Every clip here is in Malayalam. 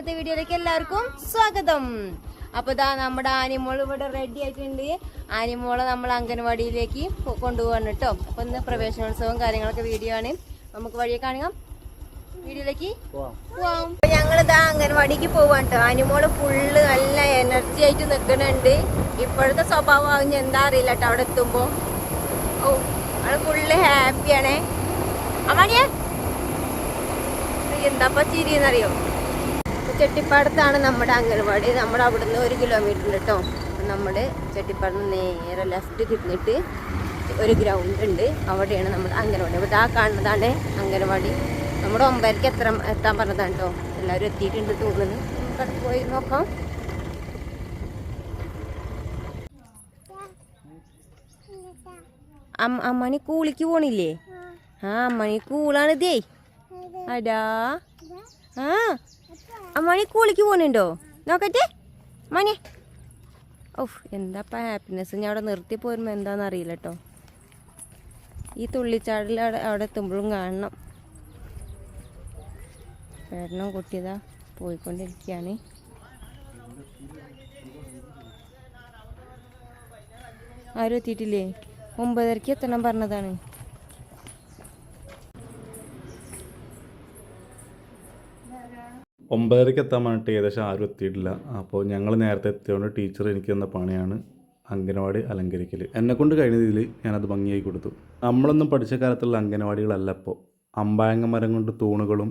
ഇന്നത്തെ വീഡിയോയിലേക്ക് എല്ലാവർക്കും സ്വാഗതം. അപ്പോൾ ഇതാ നമ്മുടെ ആനിമോൾ ഇവിടെ റെഡി ആയിട്ടുണ്ട്. ആനിമോളെ നമ്മൾ അംഗൻവാടിയിലേക്ക് കൊണ്ടുപോകാൻ കേട്ടോ. അപ്പോൾ ഇന്ന് പ്രവേശനോത്സവവും കാര്യങ്ങളൊക്കെ വീഡിയോ ആണ്. നമുക്ക് വഴിയെ കാണാം, വീഡിയോയിലേക്ക് പോവാം. ഞങ്ങളിതാ അംഗൻവാടിക്ക് പോവാൻ കേട്ടോ. ആനിമോള് ഫുള്ള് നല്ല എനർജി ആയിട്ട് നിൽക്കുന്നുണ്ട്. ഇപ്പോഴത്തെ സ്വഭാവം ആവുന്ന എന്താ അറിയില്ല കേട്ടോ. അവിടെ എത്തുമ്പോൾ അവള് ഫുള്ള് ഹാപ്പിയാണേ. അമ്മാണിയെ എന്താപ്പ ചിരിയെന്നറിയോ? ചെട്ടിപ്പാടത്താണ് നമ്മുടെ അംഗൻവാടി. നമ്മുടെ അവിടുന്ന് 1 കിലോമീറ്റർ ഉണ്ട് കേട്ടോ. നമ്മുടെ ചെട്ടിപ്പാടത്ത് നേരെ ലെഫ്റ്റ് തിരിഞ്ഞിട്ട് ഒരു ഗ്രൗണ്ട് ഉണ്ട്, അവിടെയാണ് നമ്മുടെ അംഗൻവാടി. അപ്പോൾ ആ കാണുന്നതാണ് അംഗൻവാടി. നമ്മുടെ 9:00-ക്ക് എത്താൻ പറഞ്ഞതാണ് കേട്ടോ. എല്ലാവരും എത്തിയിട്ടുണ്ട് തോന്നുന്നു. നമുക്കത് പോയി നോക്കാം. അമ്മണി കൂളിക്ക് പോണില്ലേ? അമ്മണി കൂളാണ് ഇതേ. അടാ അമ്മണി കൂളിക്ക് പോണുണ്ടോ? നോക്കട്ടെ മണി. ഓഹ് എന്താപ്പാ ഹാപ്പിനെസ്. ഞാൻ അവിടെ നിർത്തി പോരുമ്പോൾ എന്താണെന്ന് അറിയില്ല കേട്ടോ. ഈ തുള്ളിച്ചാടിൽ അവിടെ എത്തുമ്പോഴും കാണണം. പേടണം കുട്ടിയതാ പോയിക്കൊണ്ടിരിക്കുകയാണ്. ആരും എത്തിയിട്ടില്ലേ? 9:30-ക്ക് എത്തണം പറഞ്ഞതാണ്. ഒമ്പതരയ്ക്ക് എത്താൻ പറഞ്ഞിട്ട് ഏകദേശം ആരും എത്തിയിട്ടില്ല. അപ്പോൾ ഞങ്ങൾ നേരത്തെ എത്തിയതുകൊണ്ട് ടീച്ചർ എനിക്ക് തന്ന പണിയാണ് അംഗനവാടി അലങ്കരിക്കൽ. എന്നെക്കൊണ്ട് കഴിഞ്ഞ രീതിയിൽ ഞാനത് ഭംഗിയായി കൊടുത്തു. നമ്മളൊന്നും പഠിച്ച കാലത്തുള്ള അംഗനവാടികളല്ല ഇപ്പോൾ. അമ്പായങ്ങ മരം കൊണ്ട് തൂണുകളും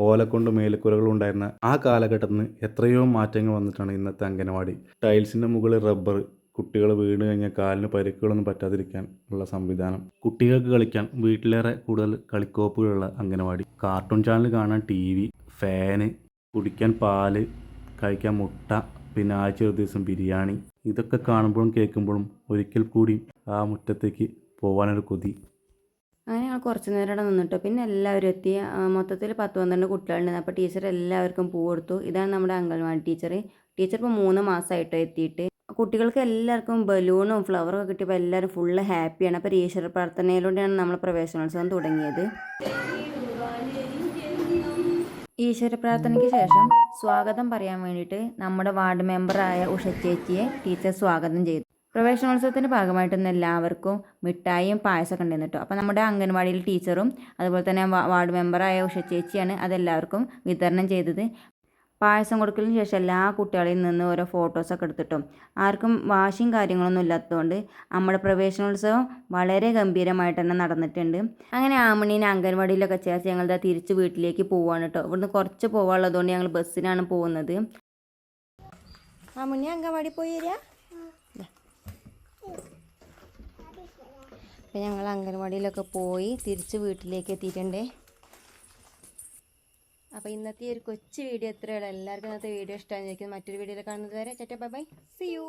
ഓലക്കൊണ്ട് മേൽക്കൂരകളും ഉണ്ടായിരുന്ന ആ കാലഘട്ടത്തിൽ നിന്ന് എത്രയോ മാറ്റങ്ങൾ വന്നിട്ടാണ് ഇന്നത്തെ അംഗനവാടി. ടൈൽസിൻ്റെ മുകളിൽ റബ്ബർ, കുട്ടികൾ വീണ് കഴിഞ്ഞാൽ കാലിന് പരിക്കുകളൊന്നും പറ്റാതിരിക്കാൻ ഉള്ള സംവിധാനം, കുട്ടികൾക്ക് കളിക്കാൻ വീട്ടിലേറെ കൂടുതൽ കളിക്കോപ്പുകളുള്ള അംഗനവാടി, കാർട്ടൂൺ ചാനൽ കാണാൻ TV, ഫാന്, കുടിക്കാൻ പാല്, കഴിക്കാൻ മുട്ട, പിന്നെ ആഴ്ച ഒരു ദിവസം ബിരിയാണി. ഇതൊക്കെ കാണുമ്പോഴും കേൾക്കുമ്പോഴും ഒരിക്കൽ കൂടി ആ മുറ്റത്തേക്ക് പോകാനൊരു കൊതി. അങ്ങനെ ഞങ്ങൾ കുറച്ച് നേരം അവിടെ നിന്നിട്ടോ. പിന്നെ എല്ലാവരും എത്തി. മൊത്തത്തിൽ 10-12 കുട്ടികളുണ്ട്. അപ്പോൾ ടീച്ചർ എല്ലാവർക്കും പൂ കൊടുത്തു. ഇതാണ് നമ്മുടെ അംഗൻവാടി ടീച്ചർ. ഇപ്പോൾ 3 മാസമായിട്ടോ എത്തിയിട്ട്. കുട്ടികൾക്ക് എല്ലാവർക്കും ബലൂണും ഫ്ലവറൊക്കെ കിട്ടിയപ്പോൾ എല്ലാവരും ഫുള്ള് ഹാപ്പിയാണ്. അപ്പോൾ ഈശ്വര പ്രാർത്ഥനയിലൂടെയാണ് നമ്മൾ പ്രവേശനോത്സവം തുടങ്ങിയത്. ഈശ്വര പ്രാർത്ഥനയ്ക്ക് ശേഷം സ്വാഗതം പറയാൻ വേണ്ടിയിട്ട് നമ്മുടെ വാർഡ് മെമ്പറായ ഉഷ ചേച്ചിയെ ടീച്ചർ സ്വാഗതം ചെയ്തു. പ്രവേശനോത്സവത്തിൻ്റെ ഭാഗമായിട്ട് ഇന്ന് എല്ലാവർക്കും മിഠായിയും പായസമൊക്കെ ഉണ്ടായിരുന്നു കേട്ടോ. അപ്പോൾ നമ്മുടെ അംഗൻവാടിയിൽ ടീച്ചറും അതുപോലെ തന്നെ വാർഡ് മെമ്പറായ ഉഷ ചേച്ചിയാണ് അതെല്ലാവർക്കും വിതരണം ചെയ്തത്. പായസം കൊടുക്കലിന് ശേഷം എല്ലാ കുട്ടികളിൽ നിന്ന് ഓരോ ഫോട്ടോസൊക്കെ എടുത്തിട്ടും ആർക്കും വാശിയും കാര്യങ്ങളൊന്നും ഇല്ലാത്തതുകൊണ്ട് നമ്മുടെ പ്രവേശനോത്സവം വളരെ ഗംഭീരമായിട്ട് തന്നെ നടന്നിട്ടുണ്ട്. അങ്ങനെ ആമണീനെ അംഗൻവാടിയിലൊക്കെ ചേർത്ത് ഞങ്ങൾ തിരിച്ച് വീട്ടിലേക്ക് പോവാണ് കേട്ടോ. ഇവിടുന്ന് കുറച്ച് പോകാനുള്ളതുകൊണ്ട് ഞങ്ങൾ ബസ്സിനാണ് പോകുന്നത്. ആമണി അംഗൻവാടി പോയി വരിക. അപ്പം ഞങ്ങൾ അംഗൻവാടിയിലൊക്കെ പോയി തിരിച്ച് വീട്ടിലേക്ക് എത്തിയിട്ടുണ്ട്. അപ്പോൾ ഇന്നത്തെ ഒരു കൊച്ചു വീഡിയോ എത്രയുള്ളൂ. എല്ലാവർക്കും ഇന്നത്തെ വീഡിയോ ഇഷ്ടമായിരിക്കും. മറ്റൊരു വീഡിയോയിൽ കാണുന്നത് വരെ ബൈ ബൈ, സീ യു.